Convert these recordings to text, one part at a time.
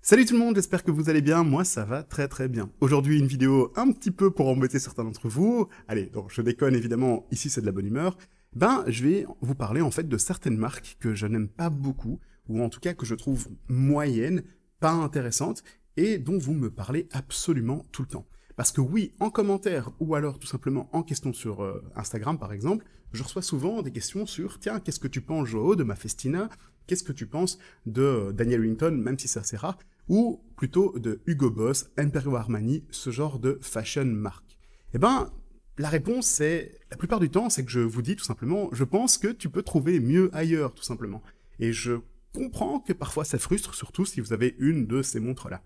Salut tout le monde, j'espère que vous allez bien, moi ça va très très bien. Aujourd'hui une vidéo un petit peu pour embêter certains d'entre vous. Allez, donc je déconne évidemment, ici c'est de la bonne humeur. Je vais vous parler en fait de certaines marques que je n'aime pas beaucoup, ou en tout cas que je trouve moyennes, pas intéressantes, et dont vous me parlez absolument tout le temps. Parce que oui, en commentaire, ou alors tout simplement en question sur Instagram par exemple, je reçois souvent des questions sur « Tiens, qu'est-ce que tu penses Joao de ma Festina ? Qu'est-ce que tu penses de Daniel Wellington, même si c'est assez rare ?» ou plutôt de Hugo Boss, Emporio Armani, ce genre de fashion marque. Eh ben, la réponse c'est, la plupart du temps, c'est que je vous dis tout simplement, je pense que tu peux trouver mieux ailleurs, tout simplement. Et je comprends que parfois ça frustre, surtout si vous avez une de ces montres-là.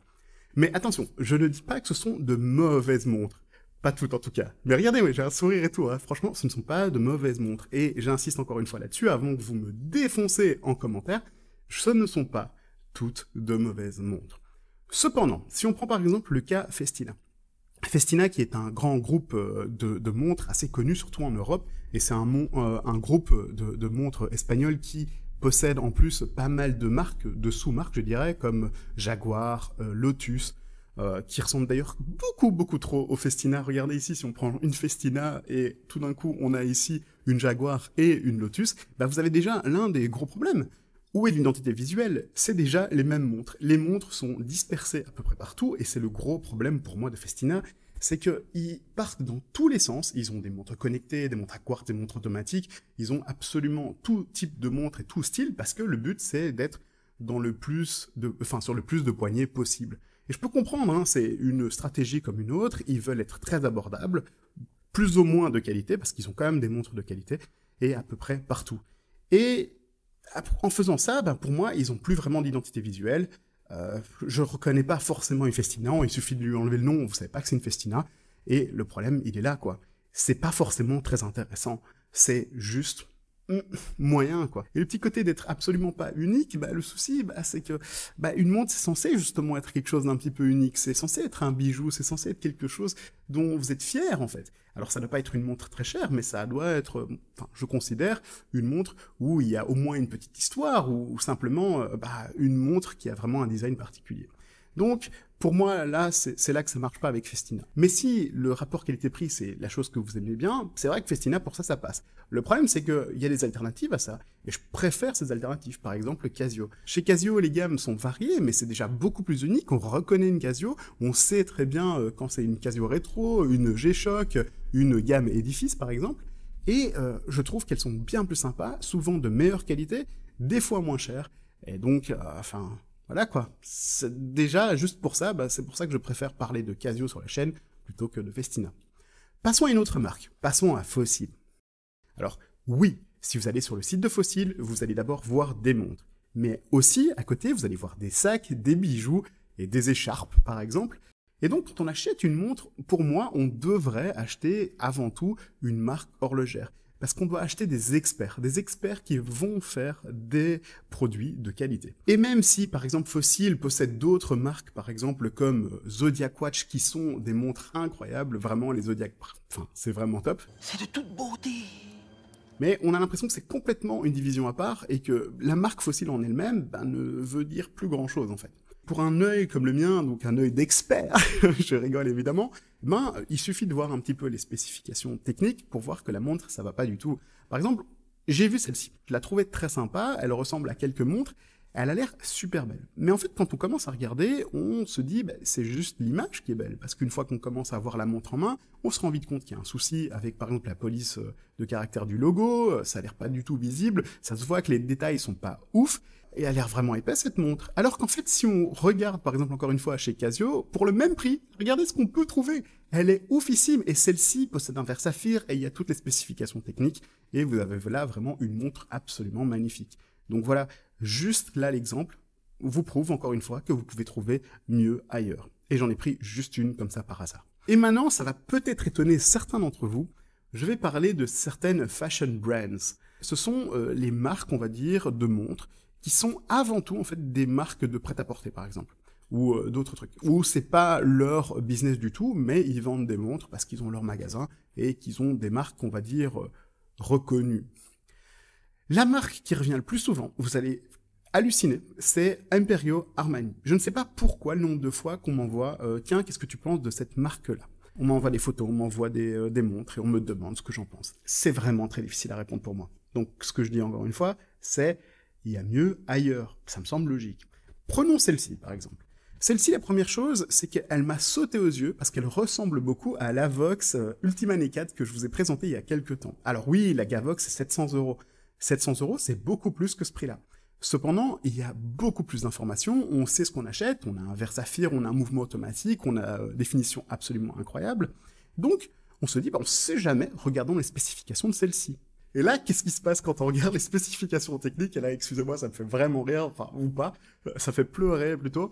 Mais attention, je ne dis pas que ce sont de mauvaises montres. Pas toutes en tout cas. Mais regardez, oui, j'ai un sourire et tout, hein. Franchement, ce ne sont pas de mauvaises montres. Et j'insiste encore une fois là-dessus, avant que vous me défoncez en commentaire, ce ne sont pas toutes de mauvaises montres. Cependant, si on prend par exemple le cas Festina. Festina qui est un grand groupe de montres assez connu, surtout en Europe, et c'est un groupe de montres espagnoles qui possède en plus pas mal de marques, de sous-marques je dirais, comme Jaguar, Lotus, qui ressemblent d'ailleurs beaucoup trop au Festina. Regardez ici, si on prend une Festina et tout d'un coup on a ici une Jaguar et une Lotus, vous avez déjà l'un des gros problèmes. Où est l'identité visuelle? C'est déjà les mêmes montres. Les montres sont dispersées à peu près partout, et c'est le gros problème pour moi de Festina, c'est qu'ils partent dans tous les sens. Ils ont des montres connectées, des montres à quartz, des montres automatiques, ils ont absolument tout type de montre et tout style, parce que le but c'est d'être dans sur le plus de poignées possible. Et je peux comprendre, hein, c'est une stratégie comme une autre, ils veulent être très abordables, plus ou moins de qualité, parce qu'ils ont quand même des montres de qualité, et à peu près partout. Et en faisant ça, pour moi, ils ont plus vraiment d'identité visuelle. Je reconnais pas forcément une Festina, il suffit de lui enlever le nom, vous savez pas que c'est une Festina, et le problème, il est là, quoi. C'est pas forcément très intéressant, c'est juste moyen, quoi. Et le petit côté d'être absolument pas unique, le souci, c'est que une montre, c'est censé justement être quelque chose d'un petit peu unique, c'est censé être un bijou, c'est censé être quelque chose dont vous êtes fier, en fait. Alors ça ne doit pas être une montre très chère, mais ça doit être, je considère, une montre où il y a au moins une petite histoire, ou simplement une montre qui a vraiment un design particulier. Donc, pour moi, là, c'est là que ça marche pas avec Festina. Mais si le rapport qualité-prix, c'est la chose que vous aimez bien, c'est vrai que Festina, pour ça, ça passe. Le problème, c'est qu'il y a des alternatives à ça, et je préfère ces alternatives, par exemple le Casio. Chez Casio, les gammes sont variées, mais c'est déjà beaucoup plus unique, on reconnaît une Casio, on sait très bien quand c'est une Casio rétro, une G-Shock, une gamme Edifice, par exemple, et je trouve qu'elles sont bien plus sympas, souvent de meilleure qualité, des fois moins chères, et donc, voilà quoi. Déjà, juste pour ça, c'est pour ça que je préfère parler de Casio sur la chaîne plutôt que de Festina. Passons à une autre marque, passons à Fossil. Alors oui, si vous allez sur le site de Fossil, vous allez d'abord voir des montres. Mais aussi, à côté, vous allez voir des sacs, des bijoux et des écharpes, par exemple. Et donc, quand on achète une montre, pour moi, on devrait acheter avant tout une marque horlogère. Parce qu'on doit acheter des experts qui vont faire des produits de qualité. Et même si, par exemple, Fossil possède d'autres marques, par exemple, comme Zodiac Watch, qui sont des montres incroyables, vraiment, les Zodiac, c'est vraiment top. C'est de toute beauté. Mais on a l'impression que c'est complètement une division à part, et que la marque Fossil en elle-même, ne veut dire plus grand-chose, en fait. Pour un œil comme le mien, donc un œil d'expert, je rigole évidemment, il suffit de voir un petit peu les spécifications techniques pour voir que la montre, ça va pas du tout. Par exemple, j'ai vu celle-ci, je la trouvais très sympa, elle ressemble à quelques montres, elle a l'air super belle. Mais en fait, quand on commence à regarder, on se dit, c'est juste l'image qui est belle, parce qu'une fois qu'on commence à voir la montre en main, on se rend vite compte qu'il y a un souci avec, par exemple, la police de caractère du logo, ça a l'air pas du tout visible, ça se voit que les détails sont pas ouf, et elle a l'air vraiment épaisse cette montre. Alors qu'en fait, si on regarde par exemple encore une fois chez Casio, pour le même prix, regardez ce qu'on peut trouver. Elle est oufissime, et celle-ci possède un verre saphir, et il y a toutes les spécifications techniques, et vous avez là vraiment une montre absolument magnifique. Donc voilà, juste là l'exemple vous prouve encore une fois que vous pouvez trouver mieux ailleurs. Et j'en ai pris juste une comme ça par hasard. Et maintenant, ça va peut-être étonner certains d'entre vous, je vais parler de certaines fashion brands. Ce sont les marques, on va dire, de montres, qui sont avant tout en fait des marques de prêt-à-porter par exemple, ou d'autres trucs, où c'est pas leur business du tout, mais ils vendent des montres parce qu'ils ont leur magasin et qu'ils ont des marques, on va dire, reconnues. La marque qui revient le plus souvent, vous allez halluciné, c'est Imperio Armani. Je ne sais pas pourquoi le nombre de fois qu'on m'envoie tiens, qu'est-ce que tu penses de cette marque-là? On m'envoie des photos, on m'envoie des montres et on me demande ce que j'en pense. C'est vraiment très difficile à répondre pour moi. Donc ce que je dis encore une fois, c'est il y a mieux ailleurs. Ça me semble logique. Prenons celle-ci par exemple. Celle-ci, la première chose, c'est qu'elle m'a sauté aux yeux parce qu'elle ressemble beaucoup à la Vox Ultima N4 que je vous ai présentée il y a quelques temps. Alors oui, la Gavox, c'est 700 €. 700 €, c'est beaucoup plus que ce prix-là. Cependant, il y a beaucoup plus d'informations, on sait ce qu'on achète, on a un verre saphir, on a un mouvement automatique, on a des finitions absolument incroyables. Donc, on se dit, on sait jamais, regardons les spécifications de celle-ci. Et là, qu'est-ce qui se passe quand on regarde les spécifications techniques? Et là, excusez-moi, ça me fait vraiment rire, enfin, ou pas, ça fait pleurer plutôt.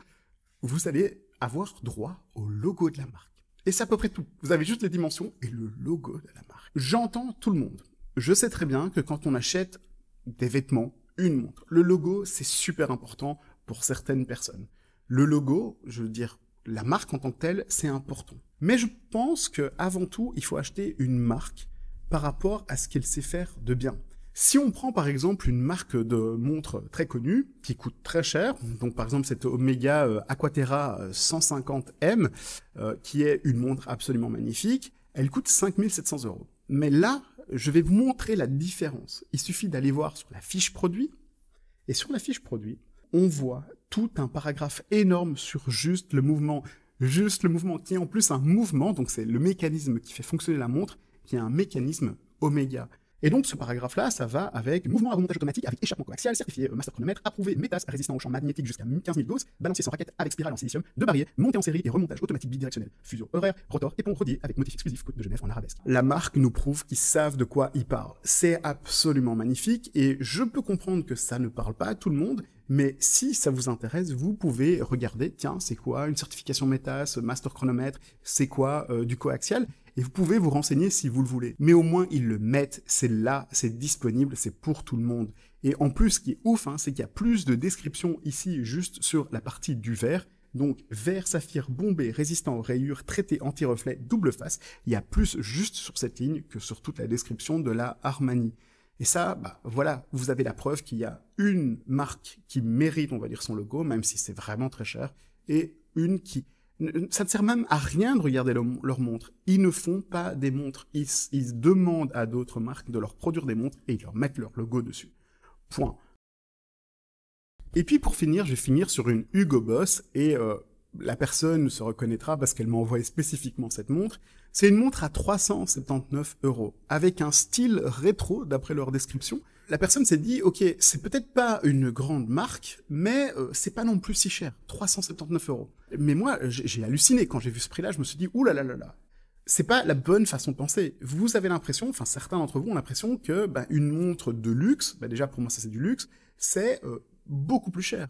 Vous allez avoir droit au logo de la marque. Et c'est à peu près tout. Vous avez juste les dimensions et le logo de la marque. J'entends tout le monde. Je sais très bien que quand on achète des vêtements, une montre, le logo, c'est super important pour certaines personnes. Le logo, je veux dire, la marque en tant que telle, c'est important. Mais je pense que avant tout, il faut acheter une marque par rapport à ce qu'elle sait faire de bien. Si on prend par exemple une marque de montre très connue, qui coûte très cher, donc par exemple cette Omega Aquaterra 150M, qui est une montre absolument magnifique, elle coûte 5700 €. Mais là, je vais vous montrer la différence. Il suffit d'aller voir sur la fiche produit, et sur la fiche produit, on voit tout un paragraphe énorme sur juste le mouvement qui est en plus un mouvement, donc c'est le mécanisme qui fait fonctionner la montre, qui est un mécanisme Omega. Et donc ce paragraphe-là, ça va avec mouvement à remontage automatique avec échappement coaxial, certifié master chronomètre, approuvé METAS, résistant au champ magnétique jusqu'à 15 000 Gauss, balancier sans raquette avec spirale en silicium, deux barillet, montée en série et remontage automatique bidirectionnel, fusion horaire, rotor et pont rodier avec motif exclusif Côte de Genève en arabesque. La marque nous prouve qu'ils savent de quoi ils parlent. C'est absolument magnifique et je peux comprendre que ça ne parle pas à tout le monde, mais si ça vous intéresse, vous pouvez regarder, tiens, c'est quoi une certification METAS, master chronomètre, c'est quoi du coaxial, et vous pouvez vous renseigner si vous le voulez. Mais au moins, ils le mettent, c'est là, c'est disponible, c'est pour tout le monde. Et en plus, ce qui est ouf, c'est qu'il y a plus de descriptions ici, juste sur la partie du verre. Donc, verre saphir bombé, résistant aux rayures, traité anti-reflet, double face. Il y a plus juste sur cette ligne que sur toute la description de la Armani. Et ça, voilà, vous avez la preuve qu'il y a une marque qui mérite, on va dire, son logo, même si c'est vraiment très cher, et une qui... Ça ne sert même à rien de regarder leurs montres. Ils ne font pas des montres. Ils demandent à d'autres marques de leur produire des montres et ils leur mettent leur logo dessus. Point. Et puis pour finir, je vais finir sur une Hugo Boss et la personne se reconnaîtra parce qu'elle m'a envoyé spécifiquement cette montre. C'est une montre à 379 € avec un style rétro d'après leur description. La personne s'est dit, ok, c'est peut-être pas une grande marque, mais c'est pas non plus si cher, 379 €. Mais moi, j'ai halluciné quand j'ai vu ce prix-là, je me suis dit, ouh là là là là, c'est pas la bonne façon de penser. Vous avez l'impression, enfin certains d'entre vous ont l'impression que une montre de luxe, déjà pour moi ça c'est du luxe, c'est beaucoup plus cher.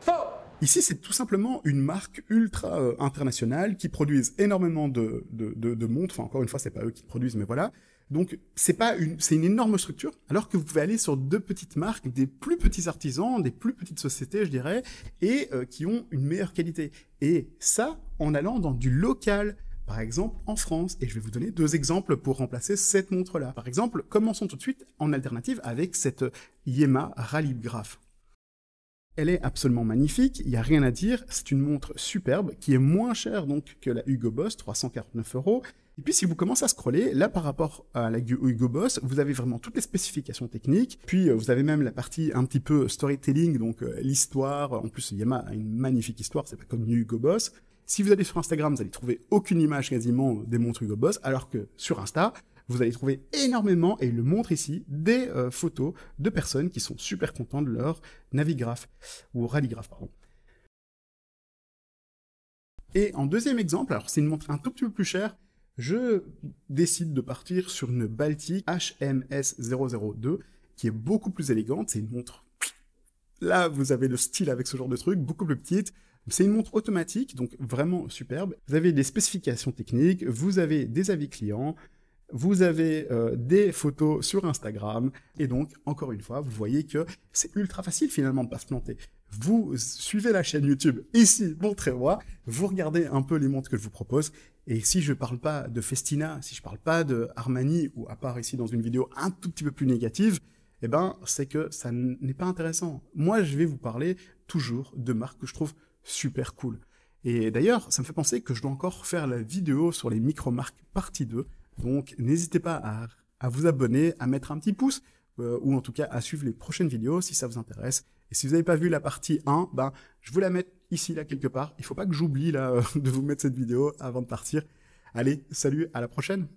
Faux. Ici, c'est tout simplement une marque ultra internationale qui produisent énormément de montres. Enfin, encore une fois, c'est pas eux qui produisent, mais voilà. Donc, c'est une énorme structure, alors que vous pouvez aller sur deux petites marques, des plus petits artisans, des plus petites sociétés, je dirais, et qui ont une meilleure qualité. Et ça, en allant dans du local, par exemple en France. Et je vais vous donner deux exemples pour remplacer cette montre-là. Par exemple, commençons tout de suite en alternative avec cette Yema Ralligraph. Elle est absolument magnifique, il n'y a rien à dire, c'est une montre superbe qui est moins chère donc que la Hugo Boss, 349 €. Et puis si vous commencez à scroller, là par rapport à la Hugo Boss, vous avez vraiment toutes les spécifications techniques, puis vous avez même la partie un petit peu storytelling, donc l'histoire, en plus Yamaha a une magnifique histoire, c'est pas comme une Hugo Boss. Si vous allez sur Instagram, vous allez trouver aucune image quasiment des montres Hugo Boss, alors que sur Insta, vous allez trouver énormément, et il le montre ici, des photos de personnes qui sont super contents de leur Navigraph, ou Ralligraph, pardon. Et en deuxième exemple, alors c'est une montre un tout petit peu plus chère, je décide de partir sur une Baltic HMS 002, qui est beaucoup plus élégante, c'est une montre... Là, vous avez le style avec ce genre de truc, beaucoup plus petite. C'est une montre automatique, donc vraiment superbe. Vous avez des spécifications techniques, vous avez des avis clients, vous avez des photos sur Instagram, et donc, encore une fois, vous voyez que c'est ultra facile finalement de pas se planter. Vous suivez la chaîne YouTube, ici, montrez-moi, vous regardez un peu les montres que je vous propose, et si je parle pas de Festina, si je parle pas de Armani, ou à part ici dans une vidéo un tout petit peu plus négative, eh ben, c'est que ça n'est pas intéressant. Moi, je vais vous parler toujours de marques que je trouve super cool. Et d'ailleurs, ça me fait penser que je dois encore faire la vidéo sur les micro-marques partie 2. Donc, n'hésitez pas à vous abonner, à mettre un petit pouce, ou en tout cas à suivre les prochaines vidéos si ça vous intéresse. Et si vous n'avez pas vu la partie 1, ben, je vous la mets ici, là, quelque part. Il faut pas que j'oublie, là, de vous mettre cette vidéo avant de partir. Allez, salut, à la prochaine!